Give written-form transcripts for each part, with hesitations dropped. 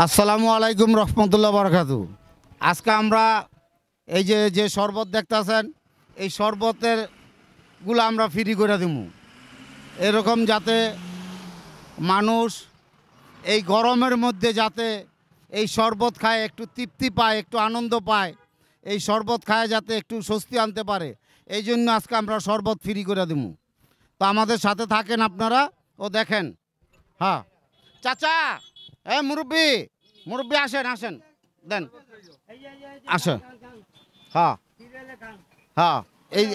আসসালামু আলাইকুম রহমতুল্লাহ বারাকাতু। আজকে আমরা এই যে শরবত দেখতেছেন, এই শরবতের গুলো আমরা ফ্রি করে দেবো, এরকম যাতে মানুষ এই গরমের মধ্যে যাতে এই শরবত খায় একটু তৃপ্তি পায়, একটু আনন্দ পায়, এই শরবত খায় যাতে একটু স্বস্তি আনতে পারে, এই জন্য আজকে আমরা শরবত ফ্রি করে দেবো। তো আমাদের সাথে থাকেন আপনারা ও দেখেন। হ্যাঁ চাচা, মুরব্বী মুরব্বী আসেন আসেন, দেন আসেন। হ্যাঁ হ্যাঁ, এই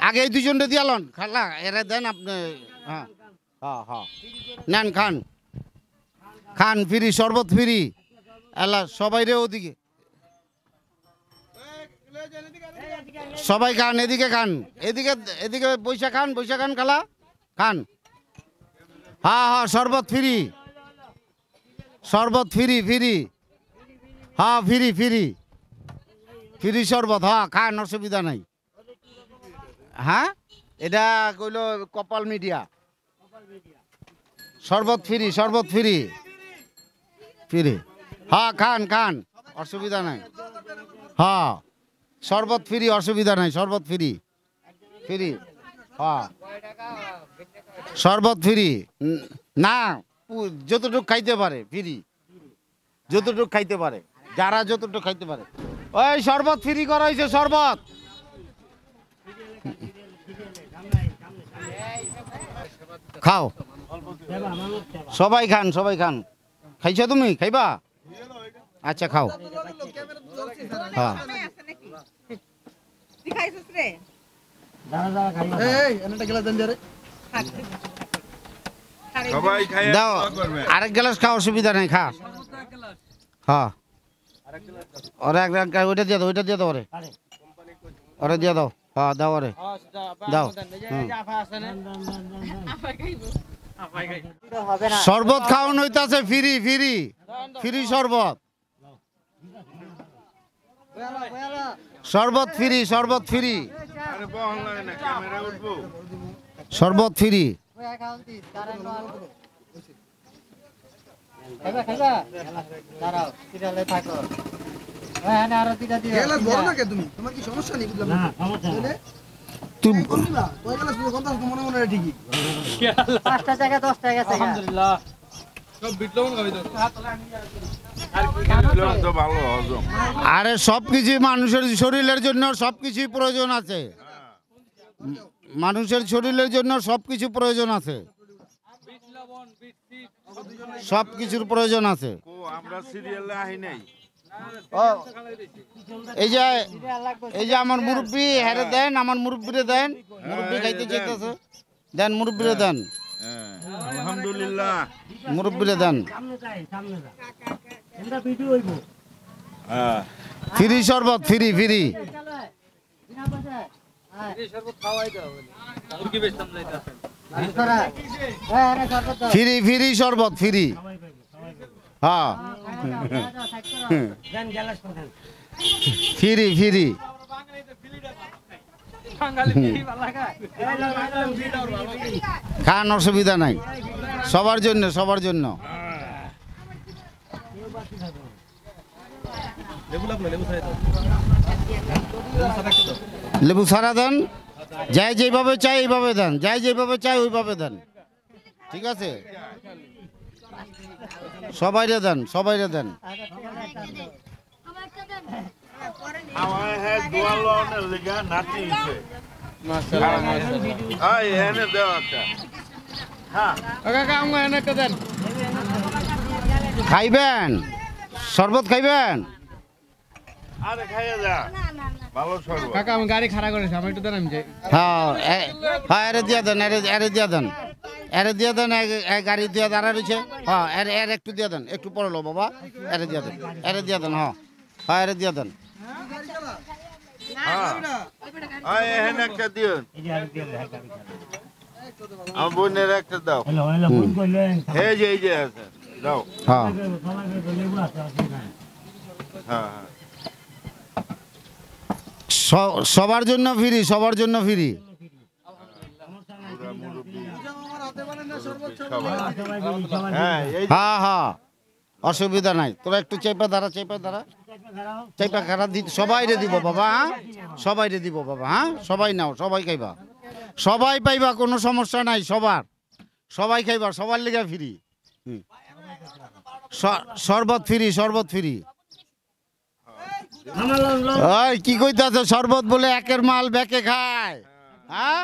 আগে এই দুজনটা দিয়ালন খালা এরা দেন আপনি। হ্যাঁ হ্যাঁ হ্যাঁ, নেন খান খান, ফ্রি শরবত ফ্রি। এলা সবাই রে ওদিকে সবাই খান, এদিকে খান, এদিকে এদিকে বৈশা খান, বৈশা খান খালা খান। হ্যাঁ হ্যাঁ, শরবত ফ্রি, শরবত ফ্রি ফ্রি। হ্যাঁ ফ্রি ফ্রি ফ্রি শরবত, হ্যাঁ খান, অসুবিধা নাই। হ্যাঁ এটা কইল কপাল মিডিয়া, শরবত ফ্রি, শরবত ফ্রি ফ্রি। হ্যাঁ খান খান, অসুবিধা নাই। হ্যাঁ শরবত ফ্রি, অসুবিধা নাই, শরবত ফ্রি ফ্রি। হ্যাঁ শরবত ফ্রি না, যতটুকু খাইতে পারে ফ্রি, যতটুকু খাইতে পারে, যারা যতটুকু খাইতে পারে। ওই শরবত ফ্রি করা হয়েছে, শরবত। খাও সবাই খান, সবাই খান। খাইছো তুমি, খাইবা? আচ্ছা খাও। হ্যাঁ দাও আরেক গ্লাস খাও, অসুবিধা নাই, খা। হ্যাঁ ওরে ওইটা দিয়ে দাও, ওইটা দিয়ে দাও, ওরে ওরে দিয়ে দাও। হ্যাঁ দাও, ওরে দাও। শরবত খাওয়ানো হইতাছে ফ্রি ফ্রি ফ্রি শরবত, শরবত ফ্রি, শরবত ফ্রি, শরবত ফ্রি। আরে সবকিছু মানুষের শরীরের জন্য সবকিছুই প্রয়োজন আছে, মানুষের শরীরের জন্য সবকিছু প্রয়োজন আছে, সবকিছুর প্রয়োজন আছে। এই যে এই যে আমার মুরব্বী, হ্যারে দেন, আমার মুরব্বীরে দেন, মুরব্বী খাইতে চাইতেছে, দেন মুরব্বীরে দেন। আলহামদুলিল্লাহ, মুরব্বীরে দেন। ফ্রি শরবত, ফ্রি ফ্রি ফ্রি ফ্রি শরবত ফ্রি। হ্যাঁ ফ্রি ফ্রি। খান, অসুবিধা নাই, সবার জন্য, সবার জন্য। লেবু সারা দেন, যাই যেভাবে চাই এইভাবে দেন, যাই যেভাবে চাই ওইভাবে দেন, ঠিক আছে? সবাইরে দেন, সবাইরে দেন। খাইবেন শরবত, খাইবেন? আমি গাড়ি খাড়া করেছি, আমি একটু দেন। হ্যাঁ হ্যাঁ, এরে দিয়ে দেন, এরে দিয়ে দেন, এরে দিয়ে দেন, গাড়ি দিয়ে দাঁড়া রয়েছে। হ্যাঁ এর একটু দিয়ে দেন, একটু পরে লো বাবা, এরে দিয়ে দেন, এরে দিয়ে দেন। হ্যাঁ হ্যাঁ এরে দিয়ে দেন। বোনের একটা দাও, এই যে আছে দাও। হ্যাঁ হ্যাঁ সবার জন্য ফ্রি, সবার জন্য ফ্রি। হ্যাঁ হ্যাঁ হ্যাঁ অসুবিধা নাই, তোরা একটু চেপা দাঁড়া, চেপা খারা সবাই রে দিব বাবা, হ্যাঁ সবাই রে দিব বাবা, হ্যাঁ সবাই নাও, সবাই খাইবা, সবাই পাইবা, কোনো সমস্যা নাই, সবাই খাইবা, সবার লিগা ফ্রি, শরবত ফ্রি, শরবত ফ্রি। ওই কি কইতাছে, শরবত বলে একের মাল ব্যাকে খায়, হ্যাঁ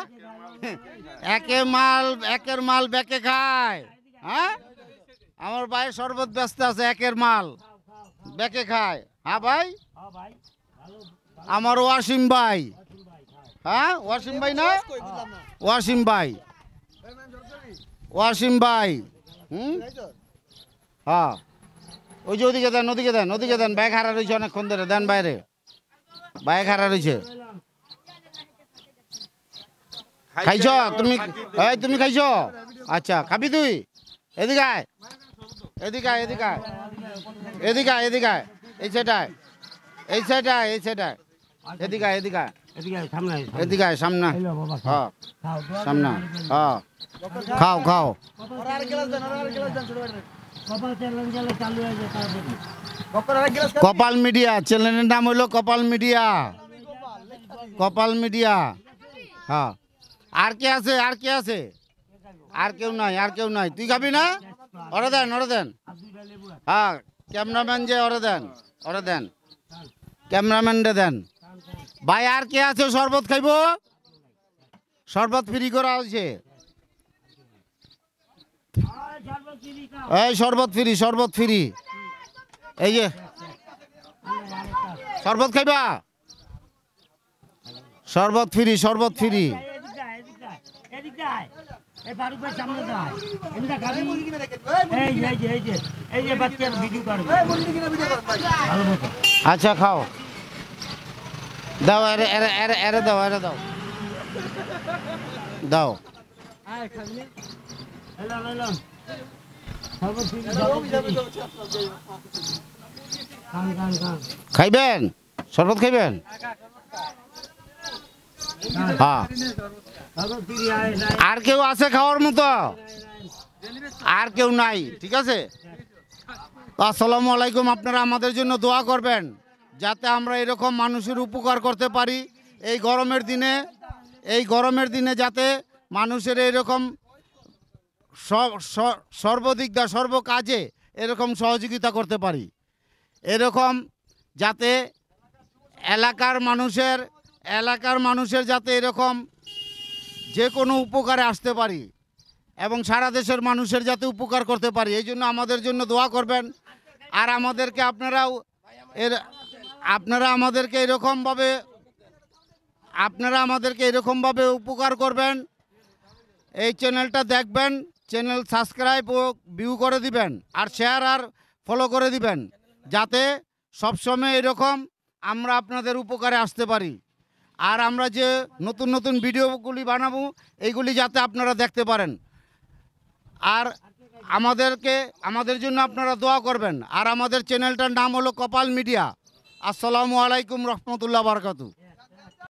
একের মাল ব্যাকে খায়, হ্যাঁ আমার ভাই শরবত ব্যস্ত আছে, একের মাল ব্যাকে খায়। হ্যাঁ ভাই, আমার ওয়াসিম ভাই, হ্যাঁ ওয়াসিম ভাই না, ওয়াসিম ভাই, হ্যাঁ ওই যে ওদিকে দেন, ব্যাগ হারা রয়েছে অনেকক্ষণ ধরে, দেন বাইরে, ব্যাগ হারা রয়েছে। খাইছ তুমি, তুমি খাইছ? আচ্ছা খাবি তুই? এদিকে আয়, এদিকে আয়, এদিকে আয়, এদিকে আয়, এদিকে আয়, এই সাইডায়, এই সাইডায়, এই সাইডায়, এদিকে আয়, এদিকে আয়, এদিকে আয়, সামনে, হ্যাঁ সামনে, হ্যাঁ খাও খাও। কপাল মিডিয়া চ্যানেলের নাম হলো কপাল মিডিয়া, কপাল মিডিয়া। হ্যাঁ আর কে আছে, আর কে আছে? আর কেউ নাই, আর কেউ নাই। তুই খাবি না? ওরে দেন, ওরে দেন। হ্যাঁ ক্যামেরাম্যান যে ওরে দেন, ক্যামেরাম্যানটা দেন। ভাই আর কে আছে শরবত খাইব? শরবত ফ্রি করা হয়েছে, এই শরবত ফ্রি, শরবত ফ্রি, এই যে শরবত খাইবা, শরবত ফ্রি, শরবত ফ্রি। আচ্ছা খাও, দাও, এরে দাও, এরে দাও, দাও। খাইবেন শরবত, খাইবেন? হ্যাঁ আর কেউ আছে খাওয়ার মতো? আর কেউ নাই, ঠিক আছে। আসসালামু আলাইকুম। আপনারা আমাদের জন্য দোয়া করবেন যাতে আমরা এরকম মানুষের উপকার করতে পারি এই গরমের দিনে, এই গরমের দিনে যাতে মানুষের এরকম সর্বদিক দা সর্ব কাজে এরকম সহযোগিতা করতে পারি, এরকম যাতে এলাকার মানুষের যাতে এরকম যে কোনো উপকারে আসতে পারি এবং সারা দেশের মানুষের যাতে উপকার করতে পারি, এই জন্য আমাদের জন্য দোয়া করবেন। আর আমাদেরকে আপনারা আমাদেরকে এরকমভাবে উপকার করবেন। এই চ্যানেলটা দেখবেন, চ্যানেল সাবস্ক্রাইব ও ভিউ করে দিবেন, আর শেয়ার আর ফলো করে দিবেন, যাতে সবসময় এরকম আমরা আপনাদের উপকারে আসতে পারি। আর আমরা যে নতুন নতুন ভিডিওগুলি বানাবো এইগুলি যাতে আপনারা দেখতে পারেন। আর আমাদের জন্য আপনারা দোয়া করবেন। আর আমাদের চ্যানেলটার নাম হলো কপাল মিডিয়া। আসসালামু আলাইকুম রহমতুল্লাহ বারাকাতু।